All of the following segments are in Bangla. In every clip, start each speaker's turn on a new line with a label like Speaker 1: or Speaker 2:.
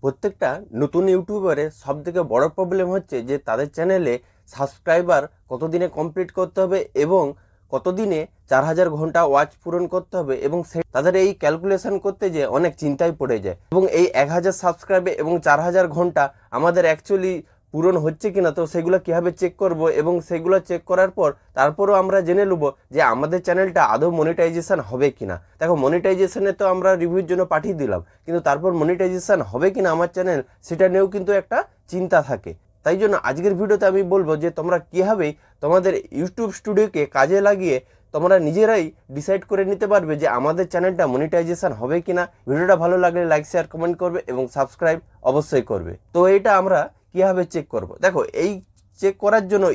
Speaker 1: প্রত্যেকটা নতুন ইউটিউবারের সবথেকে বড় প্রবলেম হচ্ছে যে তাদের চ্যানেলে সাবস্ক্রাইবার কতদিনে কমপ্লিট করতে হবে এবং কতদিনে 4000 ঘন্টা ওয়াচ পূরণ করতে হবে এবং তাদের এই ক্যালকুলেশন করতে যে অনেক চিন্তায় পড়ে যায় এবং এই 1000 সাবস্ক্রাইবে এবং 4000 ঘন্টা আমাদের অ্যাকচুয়ালি পূরণ হচ্ছে কিনা, তো সেগুলো কীভাবে চেক করব এবং সেগুলো চেক করার পর তারপরও আমরা জেনে নেব যে আমাদের চ্যানেলটা আদৌ মনিটাইজেশন হবে কিনা। দেখো, মনিটাইজেশনে তো আমরা রিভিউর জন্য পাঠিয়ে দিলাম, কিন্তু তারপর মনিটাইজেশন হবে কিনা আমার চ্যানেল সেটা নিয়েও কিন্তু একটা চিন্তা থাকে। তাই জন্য আজকের ভিডিওতে আমি বলবো যে তোমরা কীভাবে তোমাদের ইউটিউব স্টুডিওকে কাজে লাগিয়ে তোমরা নিজেরাই ডিসাইড করে নিতে পারবে যে আমাদের চ্যানেলটা মনিটাইজেশন হবে কিনা। ভিডিওটা ভালো লাগলে লাইক শেয়ার কমেন্ট করবে এবং সাবস্ক্রাইব অবশ্যই করবে। তো এটা আমরা কীভাবে চেক করব? দেখো, এই চেক করার জন্য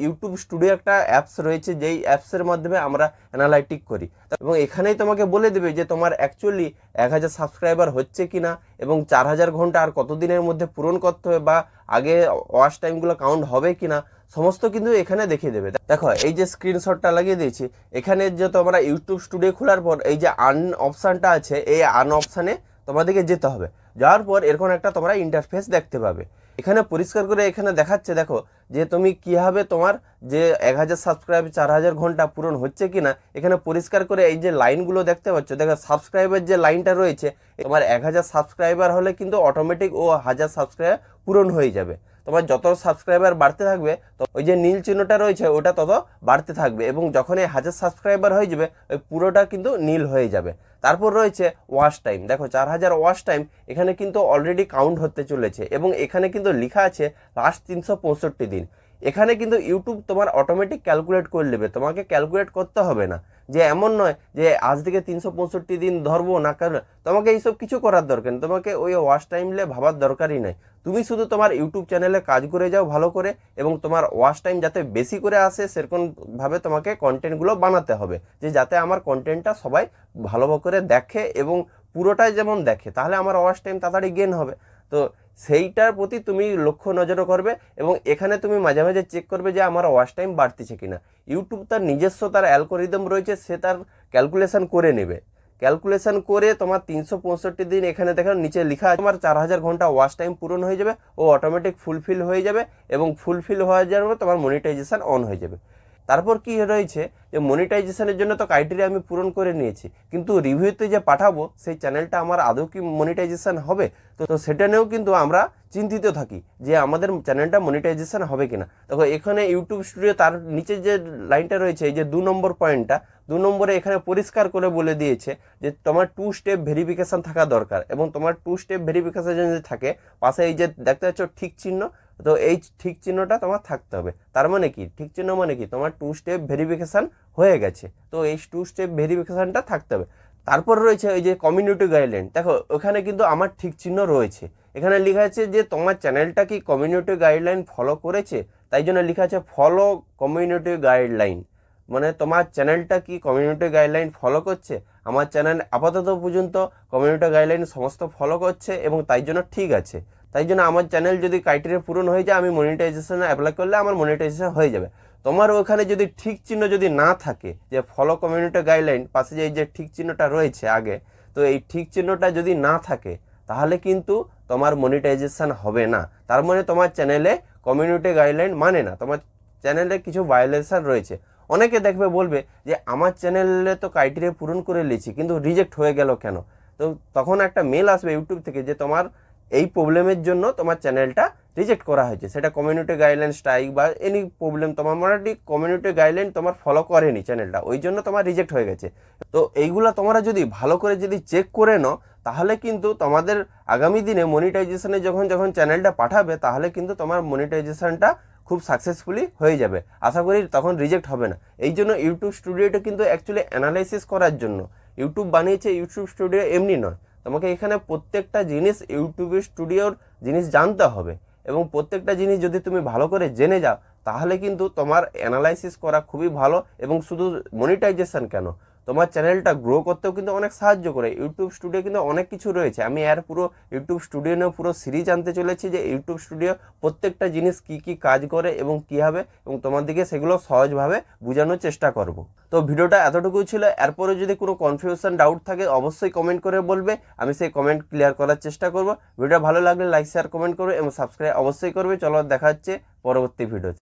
Speaker 1: ইউটিউব স্টুডিও একটা অ্যাপস রয়েছে, যেই অ্যাপসের মাধ্যমে আমরা অ্যানালাইটিক করি এবং এখানেই তোমাকে বলে দেবে যে তোমার অ্যাকচুয়ালি 1000 সাবস্ক্রাইবার হচ্ছে কিনা এবং 4000 ঘন্টা আর কতদিনের মধ্যে পূরণ করতে হবে বা আগে ওয়াচ টাইমগুলো কাউন্ট হবে কিনা, সমস্ত কিন্তু এখানে দেখিয়ে দেবে। দেখো, এই যে স্ক্রিনশটটা লাগিয়ে দিয়েছি, এখানে যে তোমরা ইউটিউব স্টুডিও খোলার পর এই যে আর্ন অপশানটা আছে, এই আর্ন অপশানে তোমাদেরকে যেতে হবে। যাওয়ার পর এরকম একটা তোমরা ইন্টারফেস দেখতে পাবে। এখানে পরিষ্কার করে এখানে দেখাচ্ছে, দেখো, যে তুমি কীভাবে তোমার যে 1000 সাবস্ক্রাইব 4000 ঘন্টা পূরণ হচ্ছে কিনা এখানে পরিষ্কার করে এই যে লাইনগুলো দেখতে পাচ্ছ। দেখো, সাবস্ক্রাইবার যে লাইনটা রয়েছে, তোমার 1000 সাবস্ক্রাইবার হলে কিন্তু অটোমেটিক 1000 সাবস্ক্রাইবার পূরণ হয়ে যাবে। তোমার যত সাবস্ক্রাইবার বাড়তে থাকবে তো ওই যে নীল চিহ্নটা রয়েছে ওটা তত বাড়তে থাকবে এবং যখন এই 1000 সাবস্ক্রাইবার হয়ে যাবে ওই পুরোটা কিন্তু নীল হয়ে যাবে। তারপর রয়েছে ওয়াচ টাইম। দেখো, 4000 ওয়াচ টাইম এখানে কিন্তু অলরেডি কাউন্ট হতে চলেছে এবং এখানে কিন্তু লেখা আছে লাস্ট 365 দিন। এখানে কিন্তু ইউটিউব তোমার অটোমেটিক ক্যালকুলেট করে নেবে, তোমাকে ক্যালকুলেট করতে হবে না। যে এমন নয় যে আজ থেকে 365 দিন ধরবো না, কারণ তোমাকে এইসব কিছু করার দরকার নেই, তোমাকে ওই ওয়াচ টাইম নিয়ে ভাবার দরকারই নেই। তুমি শুধু তোমার ইউটিউব চ্যানেলে কাজ করে যাও ভালো করে এবং তোমার ওয়াচ টাইম যাতে বেশি করে আসে সেরকমভাবে তোমাকে কন্টেন্টগুলো বানাতে হবে, যে যাতে আমার কন্টেন্টটা সবাই ভালো করে দেখে এবং পুরোটাই যেমন দেখে, তাহলে আমার ওয়াচ টাইম তাড়াতাড়ি গেন হবে। তো সেইটার প্রতি তুমি লক্ষ্য নজরও করবে এবং এখানে তুমি মাঝে মাঝে চেক করবে যে আমার ওয়াচ টাইম বাড়তেছে কিনা। ইউটিউব তার নিজস্ব তার অ্যালগরিদম রয়েছে, সে তার ক্যালকুলেশন করে নেবে। ক্যালকুলেশন করে তোমার 365 দিন এখানে দেখো নিচে লেখা আছে তোমার 4000 ঘন্টা ওয়াচ টাইম পূরণ হয়ে যাবে, ও অটোমেটিক ফুলফিল হয়ে যাবে এবং ফুলফিল হয়ে যাওয়ার পর তোমার মনিটাইজেশন অন হয়ে যাবে। তারপর কি রয়েছে যে মনিটাইজেশনের জন্য তো ক্রাইটেরিয়া আমি পূরণ করে নিয়েছি, কিন্তু রিভিউতে যে পাঠাবো সেই চ্যানেলটা আমার আদৌ কি মনিটাইজেশন হবে, তো সেটা নিয়েও কিন্তু আমরা চিন্তিত থাকি যে আমাদের চ্যানেলটা মনিটাইজেশন হবে কিনা। দেখো, এখানে ইউটিউব স্টুডিও তার নিচে যে লাইনটা রয়েছে, এই যে 2 নম্বর পয়েন্টটা, 2 নম্বরে এখানে পরিষ্কার করে বলে দিয়েছে যে তোমার 2 স্টেপ ভেরিফিকেশান থাকা দরকার এবং তোমার 2 স্টেপ ভেরিফিকেশান যদি থাকে, পাশে এই যে দেখতে পাচ্ছ ঠিক চিহ্ন, তো এই ঠিক চিহ্নটা তোমার থাকতে হবে। তার মানে কি ঠিক চিহ্ন মানে কি তোমার 2 স্টেপ ভেরিফিকেশান হয়ে গেছে, তো এই 2 স্টেপ ভেরিফিকেশানটা থাকতে হবে। তারপর রয়েছে এই যে কমিউনিটি গাইডলাইন। দেখো, ওখানে কিন্তু আমার ঠিক চিহ্ন রয়েছে, এখানে লেখা আছে যে তোমার চ্যানেলটা কি কমিউনিটি গাইডলাইন ফলো করেছে, তাই জন্য লেখা আছে ফলো কমিউনিটি গাইডলাইন, মানে তোমার চ্যানেলটা কি কমিউনিটি গাইডলাইন ফলো করছে। আমার চ্যানেল আপাতত পর্যন্ত কমিউনিটি গাইডলাইন সমস্ত ফলো করছে এবং তাই জন্য ঠিক আছে। তাই জন্য আমার চ্যানেল যদি ক্রাইটেরিয়া পূরণ হয়ে যায়, আমি মনিটাইজেশনে অ্যাপ্লাই করলে আমার মনিটাইজেশন হয়ে যাবে। তোমার ওখানে যদি ঠিক চিহ্ন যদি না থাকে, যে ফলো কমিউনিটি গাইডলাইন পাশে যে এই যে ঠিক চিহ্নটা রয়েছে আগে, তো এই ঠিক চিহ্নটা যদি না থাকে তাহলে কিন্তু তোমার মনিটাইজেশন হবে না। তার মানে তোমার চ্যানেলে কমিউনিটি গাইডলাইন মানে না, তোমার চ্যানেলে কিছু ভায়োলেশন রয়েছে। অনেকে দেখবে বলবে যে আমার চ্যানেলে তো ক্রাইটেরিয়া পূরণ করে নিয়েছি কিন্তু রিজেক্ট হয়ে গেল কেন। তো তখন একটা মেল আসবে ইউটিউব থেকে যে তোমার এই প্রবলেমের জন্য তোমার চ্যানেলটা রিজেক্ট করা হয়েছে, সেটা কমিউনিটি গাইডলাইন স্ট্রাইক বা এনি প্রবলেম, তোমার মোটামুটি কমিউনিটি গাইডলাইন তোমার ফলো করেনি চ্যানেলটা, ওই জন্য তোমার রিজেক্ট হয়ে গেছে। তো এইগুলো তোমরা যদি ভালো করে যদি চেক করে নাও, তাহলে কিন্তু তোমাদের আগামী দিনে মনিটাইজেশনে যখন চ্যানেলটা পাঠাবে, তাহলে কিন্তু তোমার মনিটাইজেশনটা খুব সাকসেসফুলি হয়ে যাবে। আশা করি তখন রিজেক্ট হবে না। এই জন্য ইউটিউব স্টুডিওটা কিন্তু অ্যাকচুয়ালি অ্যানালাইসিস করার জন্য ইউটিউব বানিয়েছে। ইউটিউব স্টুডিও এমনি নয়, তোমাকে এখানে প্রত্যেকটা জিনিস ইউটিউব স্টুডিওর জিনিস জানতে হবে এবং প্রত্যেকটা জিনিস যদি তুমি ভালো করে জেনে যাও, তাহলে কিন্তু তোমার অ্যানালাইসিস করা খুবই ভালো। এবং শুধু মনিটাইজেশন কেন, তোমার চ্যানেলটা গ্রো করতেও কিন্তু অনেক সাহায্য করে। ইউটিউব স্টুডিও কিন্তু অনেক কিছু রয়েছে, আমি এর পুরো ইউটিউব স্টুডিও নিয়ে পুরো সিরিজ আনতে চলেছি যে ইউটিউব স্টুডিও প্রত্যেকটা জিনিস কি কি কাজ করে এবং কীভাবে, এবং তোমাদেরকে সেগুলো সহজভাবে বোঝানোর চেষ্টা করব। তো ভিডিওটা এতটুকুই ছিল। এরপরে যদি কোনো কনফিউশন ডাউট থাকে অবশ্যই কমেন্ট করে বলবে, আমি সেই কমেন্ট ক্লিয়ার করার চেষ্টা করব। ভিডিওটা ভালো লাগলে লাইক শেয়ার কমেন্ট করবে এবং সাবস্ক্রাইব অবশ্যই করবে। চলো দেখা হচ্ছে পরবর্তী ভিডিওতে।